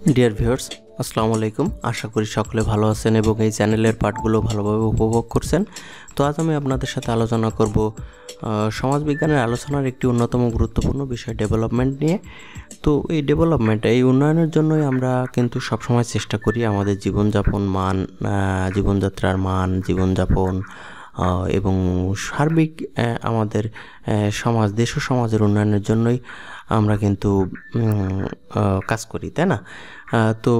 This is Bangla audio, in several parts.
ডিয়ার ভিউয়ার্স, আসসালামু আলাইকুম। আশা করি সকলে ভালো আছেন এবং এই চ্যানেলের পাঠগুলো ভালোভাবে উপভোগ করছেন। তো আজ আমি আপনাদের সাথে আলোচনা করব সমাজবিজ্ঞানের আলোচনার একটি অন্যতম গুরুত্বপূর্ণ বিষয় ডেভেলপমেন্ট নিয়ে। তো এই ডেভেলপমেন্ট, এই উন্নয়নের জন্যই আমরা কিন্তু সবসময় চেষ্টা করি আমাদের জীবনযাত্রার মান, জীবনযাপন এবং সার্বিক আমাদের দেশ ও সমাজের উন্নয়নের জন্যই আমরা কিন্তু কাজ করি, তাই না? তো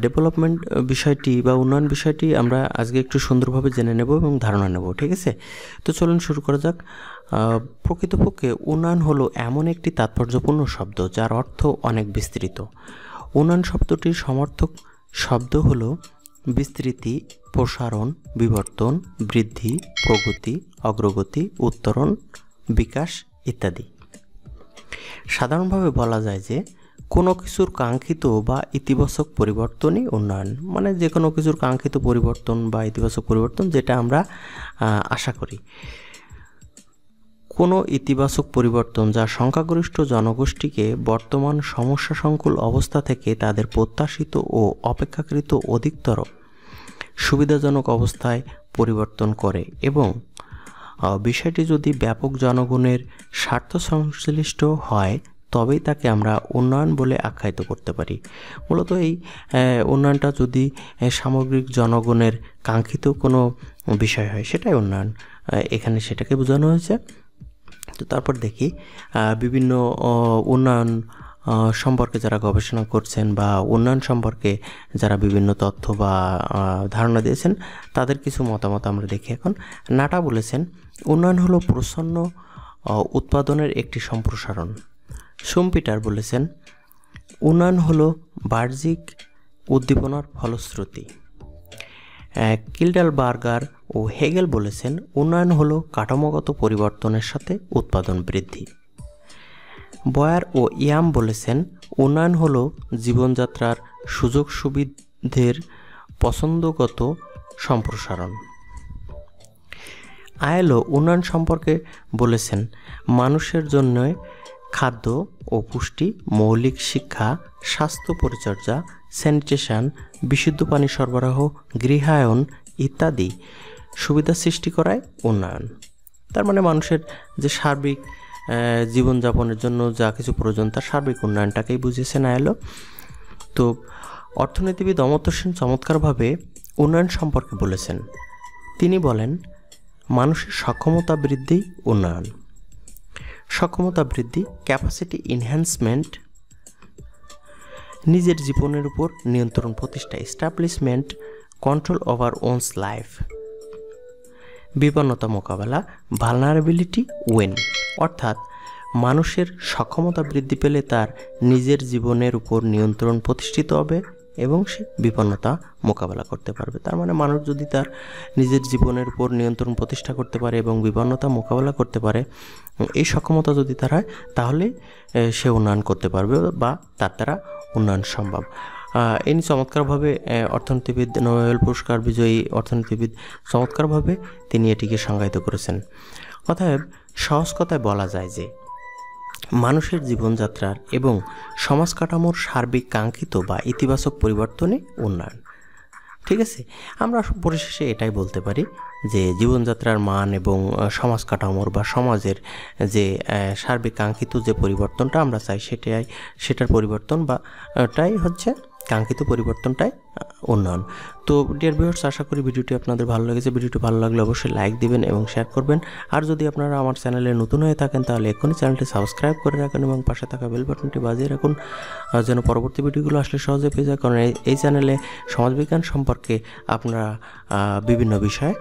ডেভেলপমেন্ট বিষয়টি বা উন্নয়ন বিষয়টি আমরা আজকে একটু সুন্দরভাবে জেনে নেব এবং ধারণা নেব, ঠিক আছে? তো চলুন শুরু করা যাক। প্রকৃতপক্ষে উন্নয়ন হলো এমন একটি তাৎপর্যপূর্ণ শব্দ যার অর্থ অনেক বিস্তৃত। উন্নয়ন শব্দটির সমর্থক শব্দ হলো বিস্তৃতি, প্রসারণ, বিবর্তন, বৃদ্ধি, প্রগতি, অগ্রগতি, উত্তরণ, বিকাশ ইত্যাদি। সাধারণভাবে বলা যায় যে কোনো কিছুর কাঙ্ক্ষিত বা ইতিবাচক পরিবর্তনই উন্নয়ন, মানে যে কোনো কিছুর কাঙ্ক্ষিত পরিবর্তন বা ইতিবাচক পরিবর্তন যেটা আমরা আশা করি। কোনো ইতিবাচক পরিবর্তন যা সংখ্যাগরিষ্ঠ জনগোষ্ঠীকে বর্তমান সমস্যা সংকুল অবস্থা থেকে তাদের প্রত্যাশিত ও অপেক্ষাকৃত অধিকতর সুবিধাজনক অবস্থায় পরিবর্তন করে এবং বিষয়টি যদি ব্যাপক জনগণের স্বার্থ সংশ্লিষ্ট হয় তবেই তাকে আমরা উন্নয়ন বলে আখ্যায়িত করতে পারি। মূলত এই উন্নয়নটা যদি সামগ্রিক জনগণের কাঙ্ক্ষিত কোনো বিষয় হয় সেটাই উন্নয়ন, এখানে সেটাকে বোঝানো হয়েছে। তো তারপর দেখি বিভিন্ন উন্নয়ন সম্পর্কে যারা গবেষণা করছেন বা উন্নয়ন সম্পর্কে যারা বিভিন্ন তথ্য বা ধারণা দিয়েছেন তাদের কিছু মতামত আমরা দেখি। এখন নাটা বলেছেন, উন্নয়ন হলো প্রচ্ছন্ন উৎপাদনের একটি সম্প্রসারণ। সুমপিটার বলেছেন, উন্নয়ন হলো বাহ্যিক উদ্দীপনার ফলশ্রুতি। কিল্ডালবার্গার ও হেগেল বলেছেন, উন্নয়ন হলো কাঠামোগত পরিবর্তনের সাথে উৎপাদন বৃদ্ধি। বয়ার ও ইয়াম বলেছেন, উন্নয়ন হলো জীবনযাত্রার সুযোগ সুবিধের পছন্দগত সম্প্রসারণ। আয়েলো উন্নয়ন সম্পর্কে বলেছেন, মানুষের জন্য খাদ্য ও পুষ্টি, মৌলিক শিক্ষা, স্বাস্থ্য পরিচর্যা, স্যানিটেশন, বিশুদ্ধ পানি সরবরাহ, গৃহায়ন ইত্যাদি সুবিধা সৃষ্টি করাই উন্নয়ন। তার মানে মানুষের যে সার্বিক জীবনযাপনের জন্য যা কিছু প্রয়োজন তার সার্বিক উন্নয়নটাকেই বুঝিয়েছেন আয়েলো। তো অর্থনীতিবিদ অমর্ত্য সেন চমৎকারভাবে উন্নয়ন সম্পর্কে বলেছেন। তিনি বলেন, মানুষের সক্ষমতা বৃদ্ধি উন্নয়ন। সক্ষমতা বৃদ্ধি, ক্যাপাসিটি এনহ্যান্সমেন্ট, নিজের জীবনের উপর নিয়ন্ত্রণ প্রতিষ্ঠা, establishment control over one's life. বিপন্নতা মোকাবেলা, ভালনারেবিলিটি ওয়েন, অর্থাৎ মানুষের সক্ষমতা বৃদ্ধি পেলে তার নিজের জীবনের উপর নিয়ন্ত্রণ প্রতিষ্ঠিত হবে এবং সে বিপন্নতা মোকাবেলা করতে পারবে। তার মানে মানুষ যদি তার নিজের জীবনের উপর নিয়ন্ত্রণ প্রতিষ্ঠা করতে পারে এবং বিপন্নতা মোকাবেলা করতে পারে, এই সক্ষমতা যদি তার হয় তাহলে সে উন্নয়ন করতে পারবে বা তার দ্বারা উন্নয়ন সম্ভব। ইনি চমৎকারভাবে অর্থনীতিবিদ, নোবেল পুরস্কার বিজয়ী অর্থনীতিবিদ চমৎকারভাবে তিনি এটিকে সংজ্ঞায়িত করেছেন। অতএব সহজ কথায় বলা যায় যে মানুষের জীবনযাত্রার এবং সমাজ কাঠামোর সার্বিক কাঙ্ক্ষিত বা ইতিবাচক পরিবর্তনই উন্নয়ন, ঠিক আছে? আমরা পরিশেষে এটাই বলতে পারি যে জীবনযাত্রার মান এবং সমাজ কাঠামোর বা সমাজের যে সার্বিক কাঙ্ক্ষিত যে পরিবর্তনটা আমরা চাই সেটার পরিবর্তন বা এটাই হচ্ছে কাঙ্ক্ষিত পরিবর্তনটাই উন্নয়ন। তো ডিয়ার ভিউয়ার্স, আশা করি ভিডিওটি আপনাদের ভালো লেগেছে। ভিডিওটি ভালো লাগলে অবশ্যই লাইক দিবেন এবং শেয়ার করবেন। আর যদি আপনারা আমার চ্যানেলে নতুন হয়ে থাকেন তাহলে এখনই চ্যানেলটি সাবস্ক্রাইব করে রাখুন এবং পাশে থাকা বেল বাটনটি বাজিয়ে রাখুন যেন পরবর্তী ভিডিওগুলো আসলে সহজে পেয়ে যায়। কারণ এই চ্যানেলে সমাজবিজ্ঞান সম্পর্কে আপনারা বিভিন্ন বিষয়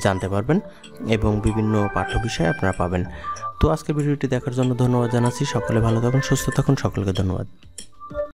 জানতে পারবেন এবং বিভিন্ন পাঠ্য বিষয় আপনারা পাবেন। তো আজকের ভিডিওটি দেখার জন্য ধন্যবাদ জানাচ্ছি। সকলে ভালো থাকুন, সুস্থ থাকুন, সকলকে ধন্যবাদ।